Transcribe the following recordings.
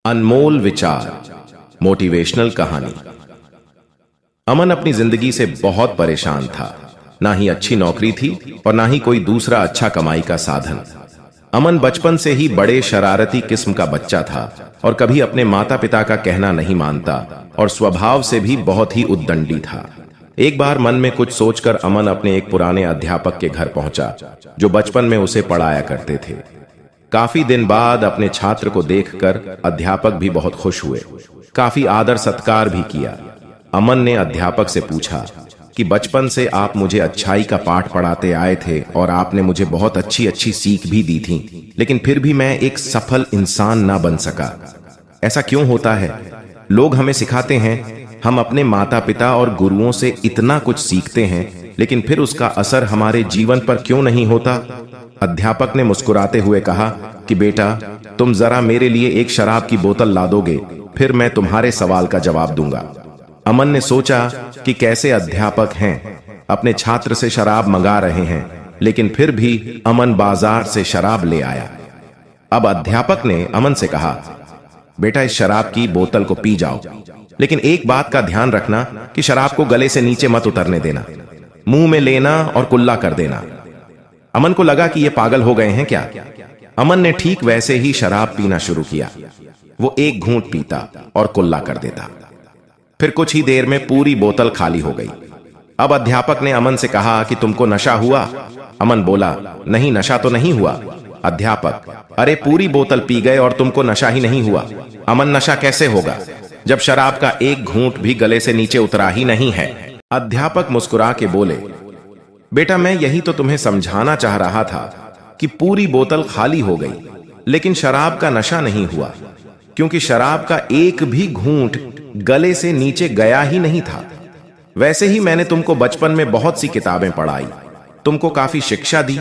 अनमोल विचार, मोटिवेशनल कहानी। अमन अपनी जिंदगी से बहुत परेशान था। ना ही अच्छी नौकरी थी और ना ही कोई दूसरा अच्छा कमाई का साधन। अमन बचपन से ही बड़े शरारती किस्म का बच्चा था और कभी अपने माता पिता का कहना नहीं मानता और स्वभाव से भी बहुत ही उद्दंडी था। एक बार मन में कुछ सोचकर अमन अपने एक पुराने अध्यापक के घर पहुंचा, जो बचपन में उसे पढ़ाया करते थे। काफी दिन बाद अपने छात्र को देखकर अध्यापक भी बहुत खुश हुए। काफी आदर सत्कार भी किया। अमन ने अध्यापक से पूछा कि बचपन से आप मुझे अच्छाई का पाठ पढ़ाते आए थे और आपने मुझे बहुत अच्छी अच्छी सीख भी दी थी, लेकिन फिर भी मैं एक सफल इंसान ना बन सका। ऐसा क्यों होता है? लोग हमें सिखाते हैं, हम अपने माता पिता और गुरुओं से इतना कुछ सीखते हैं, लेकिन फिर उसका असर हमारे जीवन पर क्यों नहीं होता? अध्यापक ने मुस्कुराते हुए कहा कि बेटा, तुम जरा मेरे लिए एक शराब की बोतल ला दोगे, फिर मैं तुम्हारे सवाल का जवाब दूंगा। अमन ने सोचा कि कैसे अध्यापक हैं, अपने छात्र से शराब मंगा रहे हैं, लेकिन फिर भी अमन बाजार से शराब ले आया। अब अध्यापक ने अमन से कहा, बेटा इस शराब की बोतल को पी जाओ, लेकिन एक बात का ध्यान रखना कि शराब को गले से नीचे मत उतरने देना, मुंह में लेना और कुल्ला कर देना। अमन को लगा कि ये पागल हो गए हैं क्या। अमन ने ठीक वैसे ही शराब पीना शुरू किया। वो एक घूंट पीता और कुल्ला कर देता। फिर कुछ ही देर में पूरी बोतल खाली हो गई। अब अध्यापक ने अमन से कहा कि तुमको नशा हुआ? अमन बोला, नहीं नशा तो नहीं हुआ। अध्यापक, अरे पूरी बोतल पी गए और तुमको नशा ही नहीं हुआ। अमन, नशा कैसे होगा जब शराब का एक घूंट भी गले से नीचे उतरा ही नहीं है। अध्यापक मुस्कुरा के बोले, बेटा मैं यही तो तुम्हें समझाना चाह रहा था कि पूरी बोतल खाली हो गई, लेकिन शराब का नशा नहीं हुआ, क्योंकि शराब का एक भी घूंट गले से नीचे गया ही नहीं था। वैसे ही मैंने तुमको बचपन में बहुत सी किताबें पढ़ाई, तुमको काफी शिक्षा दी,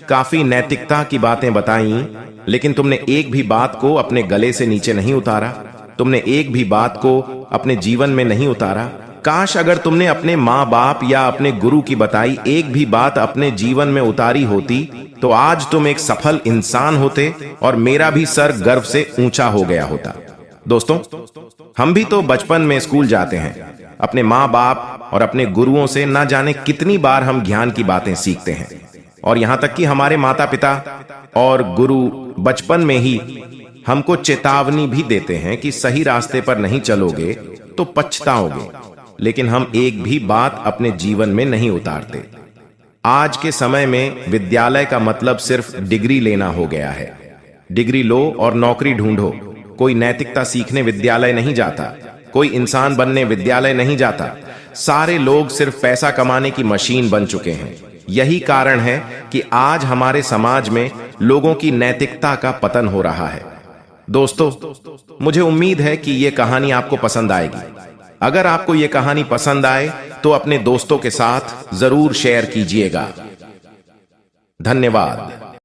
काफी नैतिकता की बातें बताई, लेकिन तुमने एक भी बात को अपने गले से नीचे नहीं उतारा। तुमने एक भी बात को अपने जीवन में नहीं उतारा। काश अगर तुमने अपने माँ बाप या अपने गुरु की बताई एक भी बात अपने जीवन में उतारी होती, तो आज तुम एक सफल इंसान होते और मेरा भी सर गर्व से ऊंचा हो गया होता। दोस्तों, हम भी तो बचपन में स्कूल जाते हैं। अपने माँ बाप और अपने गुरुओं से ना जाने कितनी बार हम ज्ञान की बातें सीखते हैं, और यहां तक कि हमारे माता पिता और गुरु बचपन में ही हमको चेतावनी भी देते हैं कि सही रास्ते पर नहीं चलोगे तो पछताओगे, लेकिन हम एक भी बात अपने जीवन में नहीं उतारते। आज के समय में विद्यालय का मतलब सिर्फ डिग्री लेना हो गया है। डिग्री लो और नौकरी ढूंढो। कोई नैतिकता सीखने विद्यालय नहीं जाता, कोई इंसान बनने विद्यालय नहीं जाता। सारे लोग सिर्फ पैसा कमाने की मशीन बन चुके हैं। यही कारण है कि आज हमारे समाज में लोगों की नैतिकता का पतन हो रहा है। दोस्तों, मुझे उम्मीद है कि यह कहानी आपको पसंद आएगी। अगर आपको यह कहानी पसंद आए तो अपने दोस्तों के साथ जरूर शेयर कीजिएगा। धन्यवाद।